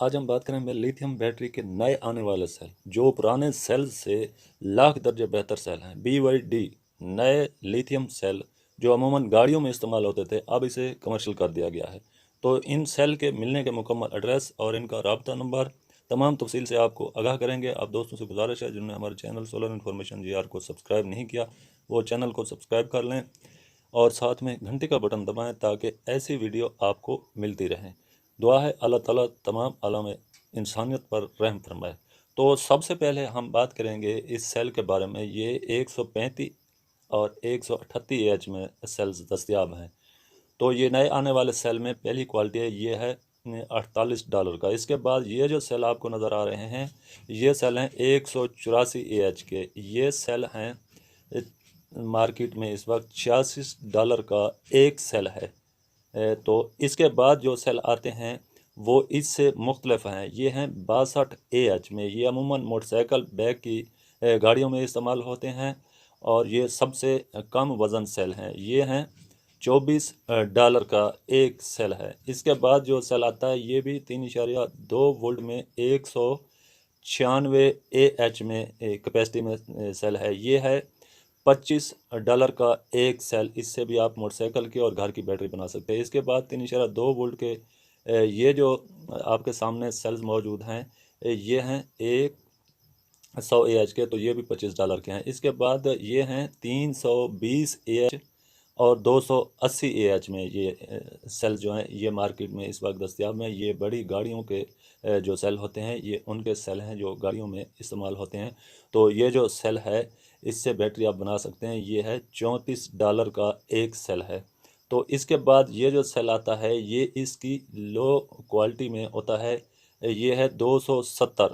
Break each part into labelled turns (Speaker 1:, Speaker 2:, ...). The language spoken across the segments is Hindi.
Speaker 1: आज हम बात करेंगे लिथियम बैटरी के नए आने वाले सेल, जो पुराने सेल से लाख दर्जे बेहतर सेल हैं। BYD नए लिथियम सेल जो अमूमन गाड़ियों में इस्तेमाल होते थे, अब इसे कमर्शियल कर दिया गया है। तो इन सेल के मिलने के मुकम्मल एड्रेस और इनका राब्ता नंबर तमाम तफसील से आपको आगाह करेंगे। आप दोस्तों से गुजारिश है जिन्होंने हमारे चैनल सोलर इन्फॉर्मेशन GR को सब्सक्राइब नहीं किया, वो चैनल को सब्सक्राइब कर लें और साथ में घंटे का बटन दबाएं ताकि ऐसी वीडियो आपको मिलती रहें। दुआ है अल्लाह ताला तमाम आलम इंसानियत पर रहम फरमाए। तो सबसे पहले हम बात करेंगे इस सेल के बारे में। ये 135 और 138 AH में सेल्स दस्तियाब हैं। तो ये नए आने वाले सेल में पहली क्वालिटी है, ये है $48 का। इसके बाद ये जो सेल आपको नज़र आ रहे हैं, ये सेल हैं 184 AH के। ये सेल हैं मार्केट में इस वक्त $86 का एक सेल है। तो इसके बाद जो सेल आते हैं वो इससे मुख्तलिफ हैं। ये हैं 62 AH में। ये अमूमन मोटरसाइकिल बैग की गाड़ियों में इस्तेमाल होते हैं और ये सबसे कम वज़न सेल हैं। ये हैं $24 का एक सेल है। इसके बाद जो सेल आता है ये भी 3.2 वोल्ट में 196 AH में कैपेसिटी में सेल है। ये है $25 का एक सेल। इससे भी आप मोटरसाइकिल की और घर की बैटरी बना सकते हैं। इसके बाद 3.2 वोल्ट के ये जो आपके सामने सेल्स मौजूद हैं, ये हैं 100 AH के, तो ये भी $25 के हैं। इसके बाद ये हैं 320 AH और 280 AH में ये सेल जो हैं ये मार्केट में इस वक्त दस्तियाब हैं। ये बड़ी गाड़ियों के जो सेल होते हैं ये उनके सेल हैं जो गाड़ियों में इस्तेमाल होते हैं। तो ये जो सेल है इससे बैटरी आप बना सकते हैं। ये है $34 का एक सेल है। तो इसके बाद ये जो सेल आता है ये इसकी लो क्वालिटी में होता है। ये है 270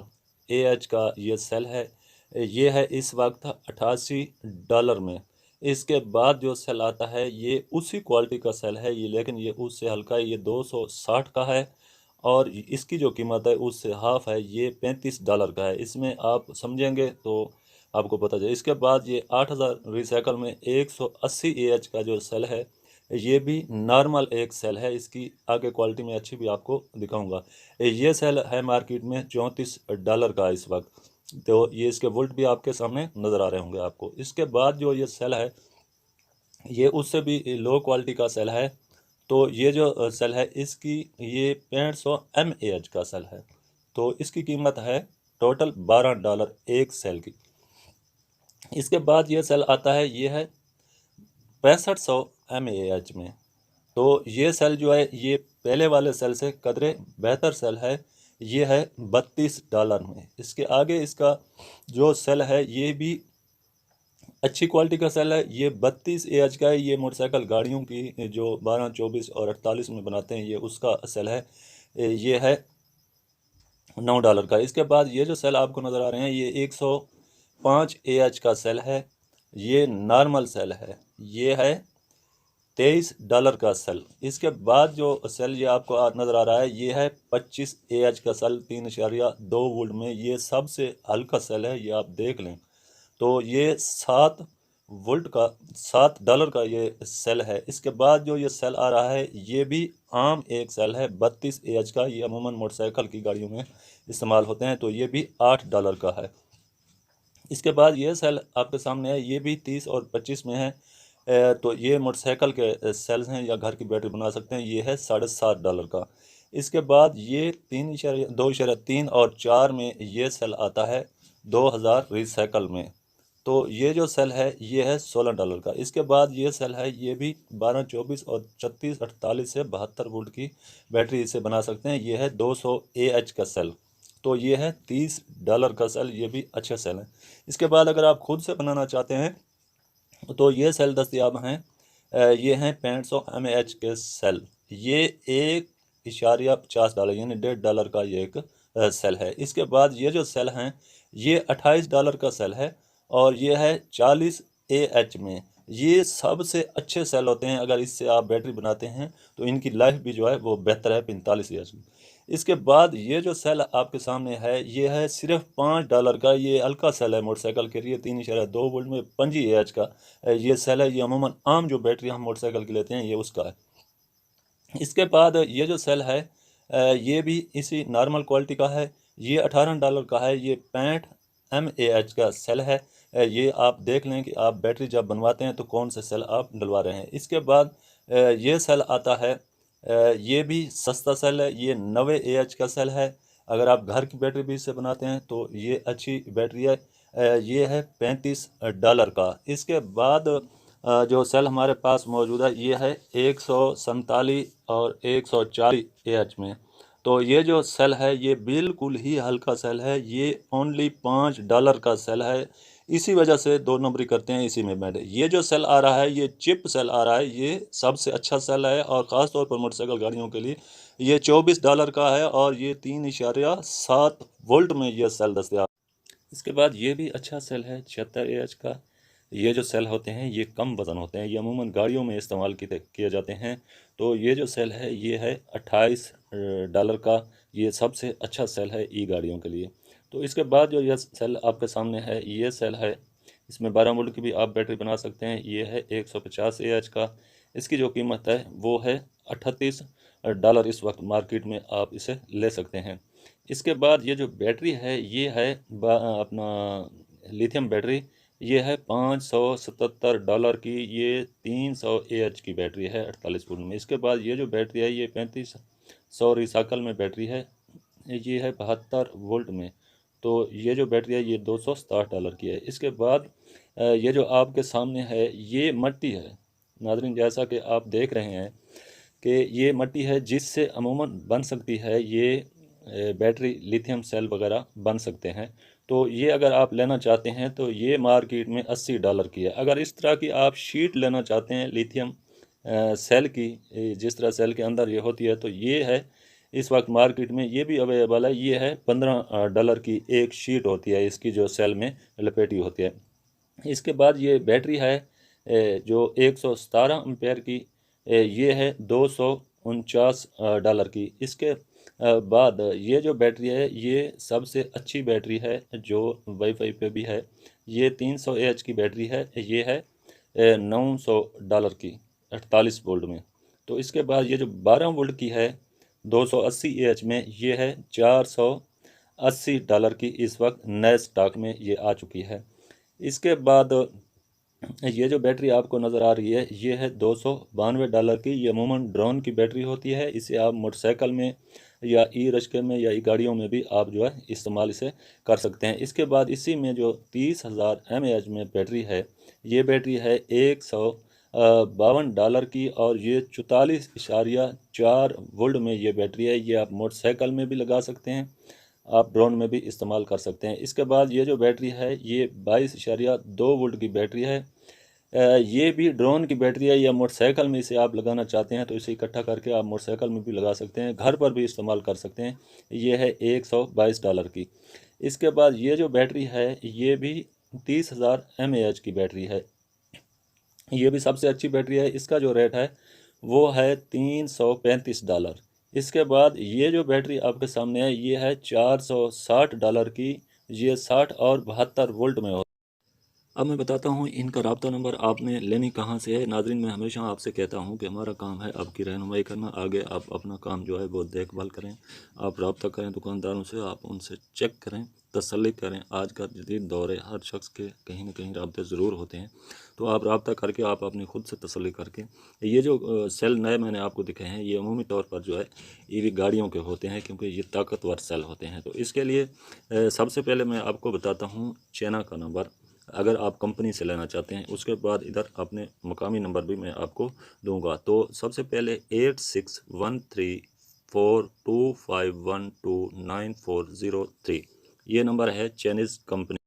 Speaker 1: AH का ये सेल है। ये है इस वक्त $88 में। इसके बाद जो सेल आता है ये उसी क्वालिटी का सेल है, ये लेकिन ये उससे हल्का है, ये 260 का है और इसकी जो कीमत है उससे हाफ है, ये $35 का है। इसमें आप समझेंगे तो आपको पता चले। इसके बाद ये 8000 रिसाइकल में 180 AH का जो सेल है ये भी नॉर्मल एक सेल है। इसकी आगे क्वालिटी में अच्छी भी आपको दिखाऊंगा। ये सेल है मार्केट में $34 का इस वक्त। तो ये इसके वोल्ट भी आपके सामने नज़र आ रहे होंगे आपको। इसके बाद जो ये सेल है ये उससे भी लो क्वालिटी का सेल है। तो ये जो सेल है इसकी ये 6500 mAh का सेल है। तो इसकी कीमत है टोटल $12 एक सेल की। इसके बाद ये सेल आता है ये है 6500 mAh में। तो ये सेल जो है ये पहले वाले सेल से कदरे बेहतर सेल है। ये है $32 में। इसके आगे इसका जो सेल है ये भी अच्छी क्वालिटी का सेल है। ये 32 AH का है। ये मोटरसाइकिल गाड़ियों की जो 12, 24 और 48 में बनाते हैं ये उसका सेल है। ये है $9 का। इसके बाद ये जो सेल आपको नज़र आ रहे हैं ये 105 AH का सेल है। ये नॉर्मल सेल है। ये है $23 का सेल। इसके बाद जो सेल ये आपको नज़र आ रहा है ये है 25 AH का सेल 3.2 वोल्ट में। ये सबसे हल्का सेल है, ये आप देख लें। तो ये 7 वोल्ट का $7 का ये सेल है। इसके बाद जो ये सेल आ रहा है ये भी आम एक सेल है 32 AH का। ये अमूमन मोटरसाइकिल की गाड़ियों में इस्तेमाल होते हैं। तो ये भी $8 का है। इसके बाद ये सेल आपके सामने है, ये भी 30 और 25 में है। तो ये मोटरसाइकिल के सेल्स हैं या घर की बैटरी बना सकते हैं। ये है $7.5 का। इसके बाद ये 2.3 और 4 में ये सेल आता है 2000 रिसाइकल में। तो ये जो सेल है ये है $16 का। इसके बाद ये सेल है ये भी 12, 24 और 36, 48 से 72 वोल्ट की बैटरी इसे बना सकते हैं। ये है 200 AH का सेल। तो ये है $30 का सेल। ये भी अच्छा सेल है। इसके बाद अगर आप खुद से बनाना चाहते हैं तो ये सेल दस्तियाब हैं। ये हैं 6500 mAh के सेल। ये $1.50 यानी $1.5 का ये एक सेल है। इसके बाद ये जो सेल हैं ये $28 का सेल है और ये है 40 AH में। ये सबसे अच्छे सेल होते हैं। अगर इससे आप बैटरी बनाते हैं तो इनकी लाइफ भी जो है वो बेहतर है 45 AH की। इसके बाद ये जो सेल आपके सामने है ये है सिर्फ $5 का। ये हल्का सेल है मोटरसाइकिल के लिए 3.2 वोल्ट में 5 AH का ये सेल है। ये अमूमन आम जो बैटरी हम मोटरसाइकिल की लेते हैं ये उसका है। इसके बाद ये जो सेल है ये भी इसी नॉर्मल क्वालिटी का है, ये $18 का है। ये 65 mAh का सेल है। ये आप देख लें कि आप बैटरी जब बनवाते हैं तो कौन से सेल आप डलवा रहे हैं। इसके बाद ये सेल आता है, ये भी सस्ता सेल है, ये 90 AH का सेल है। अगर आप घर की बैटरी भी इससे बनाते हैं तो ये अच्छी बैटरी है। ये है $35 का। इसके बाद जो सेल हमारे पास मौजूद है ये है 147 और 140 AH में। तो ये जो सेल है ये बिल्कुल ही हल्का सेल है, ये ओनली $5 का सेल है। इसी वजह से दो नंबरी करते हैं इसी में बैठे। ये जो सेल आ रहा है ये चिप सेल आ रहा है, ये सबसे अच्छा सेल है और ख़ास तौर पर मोटरसाइकिल गाड़ियों के लिए ये $24 का है और ये 3.7 वोल्ट में ये सेल दस्तियाब। इसके बाद ये भी अच्छा सेल है 76 AH का। ये जो सेल होते हैं ये कम वज़न होते हैं, ये अमूमन गाड़ियों में इस्तेमाल किए जाते हैं। तो ये जो सेल है ये है $28 का। ये सबसे अच्छा सेल है ई गाड़ियों के लिए। तो इसके बाद जो ये सेल आपके सामने है ये सेल है, इसमें 12 वोल्ट की भी आप बैटरी बना सकते हैं। ये है 150 AH का। इसकी जो कीमत है वो है $38 इस वक्त मार्केट में आप इसे ले सकते हैं। इसके बाद ये जो बैटरी है ये है अपना लिथियम बैटरी। ये है $577 की। ये 300 AH की बैटरी है 48 वोल्ट में। इसके बाद ये जो बैटरी है ये 3500 रिसाइकल में बैटरी है। ये है 72 वोल्ट में। तो ये जो बैटरी है ये $260 की है। इसके बाद ये जो आपके सामने है ये मट्टी है नाज़रीन, जैसा कि आप देख रहे हैं कि ये मट्टी है जिससे अमूमन बन सकती है ये बैटरी लिथियम सेल वगैरह बन सकते हैं। तो ये अगर आप लेना चाहते हैं तो ये मार्केट में $80 की है। अगर इस तरह की आप शीट लेना चाहते हैं लिथियम सेल की, जिस तरह सेल के अंदर ये होती है, तो ये है इस वक्त मार्केट में ये भी अवेलेबल है। ये है $15 की एक शीट होती है इसकी, जो सेल में लपेटी होती है। इसके बाद ये बैटरी है जो 117 एम्पेयर की, ये है $249 की। इसके बाद ये जो बैटरी है ये सबसे अच्छी बैटरी है जो वाईफाई पे भी है। ये 300 AH की बैटरी है। ये है $900 की 48 वोल्ट में। तो इसके बाद ये जो 12 वोल्ट की है 280 AH में, ये है $480 की। इस वक्त नए स्टॉक में ये आ चुकी है। इसके बाद ये जो बैटरी आपको नज़र आ रही है ये है $292 की। ये अमूमन ड्रोन की बैटरी होती है। इसे आप मोटरसाइकिल में या ई रिक्शे में या ई गाड़ियों में भी आप जो है इस्तेमाल इसे कर सकते हैं। इसके बाद इसी में जो 30,000 mAh में बैटरी है, ये बैटरी है $152 की और ये 44.4 वोल्ट में ये बैटरी है। ये आप मोटरसाइकिल में भी लगा सकते हैं, आप ड्रोन में भी इस्तेमाल कर सकते हैं। इसके बाद ये जो बैटरी है ये 22.2 वोल्ट की बैटरी है। ये भी ड्रोन की बैटरी है या मोटरसाइकिल में इसे आप लगाना चाहते हैं तो इसे इकट्ठा करके आप मोटरसाइकिल में भी लगा सकते हैं, घर पर भी इस्तेमाल कर सकते हैं। ये है $122 की। इसके बाद ये जो बैटरी है ये भी 30,000 mAh की बैटरी है। ये भी सबसे अच्छी बैटरी है। इसका जो रेट है वो है $335। इसके बाद ये जो बैटरी आपके सामने है ये है $460 की। ये 60 और 72 वोल्ट में हो। अब मैं बताता हूँ इनका रब्ता नंबर आपने लेनी कहाँ से है। नाज़रीन, मैं हमेशा आपसे कहता हूँ कि हमारा काम है आपकी रहनुमाई करना, आगे आप अपना काम जो है वो देखभाल करें, आप रब्ता करें दुकानदारों से, आप उनसे चेक करें, तसल्ली करें। आज का जदीद दौर है, हर शख्स के कहीं ना कहीं रब्ते ज़रूर होते हैं, तो आप रब्ता करके आप अपनी खुद से तसल्ली करके ये जो सेल नए मैंने आपको दिखाए हैं ये अमूमी तौर पर जो है ईवी गाड़ियों के होते हैं, क्योंकि ये ताकतवर सेल होते हैं। तो इसके लिए सबसे पहले मैं आपको बताता हूँ चाइना का नंबर, अगर आप कंपनी से लेना चाहते हैं। उसके बाद इधर अपने मकामी नंबर भी मैं आपको दूंगा। तो सबसे पहले 861342512943 ये नंबर है चाइनीज़ कंपनी।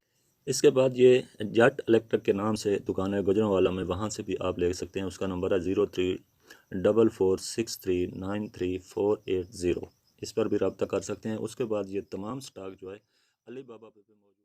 Speaker 1: इसके बाद ये जट इलेक्ट्रिक के नाम से दुकान है गुजरांवाला में, वहाँ से भी आप ले सकते हैं। उसका नंबर है 0344639340। इस पर भी रब्ता कर सकते हैं। उसके बाद ये तमाम स्टॉक जो है अली बाबा पे मौजूद